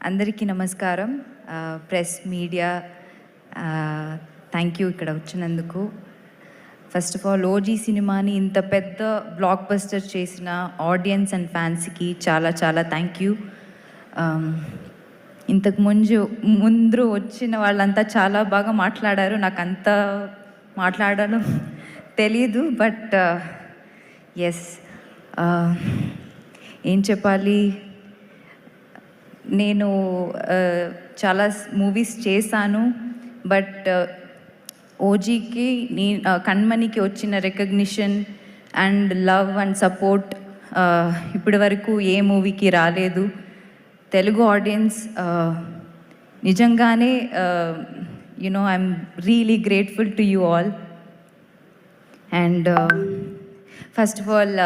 అందరికీ నమస్కారం. Press media thank you ఇక్కడ వచ్చినందుకు. ఫస్ట్ ఆఫ్ ఆల్ ఓజీ సినిమాని ఇంత పెద్ద బ్లాక్ బస్టర్ చేసిన ఆడియన్స్ అండ్ ఫ్యాన్స్కి చాలా చాలా థ్యాంక్ యూ. ఇంతకు ముందు వచ్చిన వాళ్ళంతా చాలా బాగా మాట్లాడారు. నాకు అంత మాట్లాడడం తెలీదు, బట్ ఎస్ ఏం చెప్పాలి, నేను చాలా మూవీస్ చేశాను, బట్ ఓజీకి కణ్మణికి వచ్చిన recognition and love and support ఇప్పటి వరకు ఏ మూవీకి రాలేదు. తెలుగు ఆడియన్స్ నిజంగానే I'm really grateful to you all. And first of all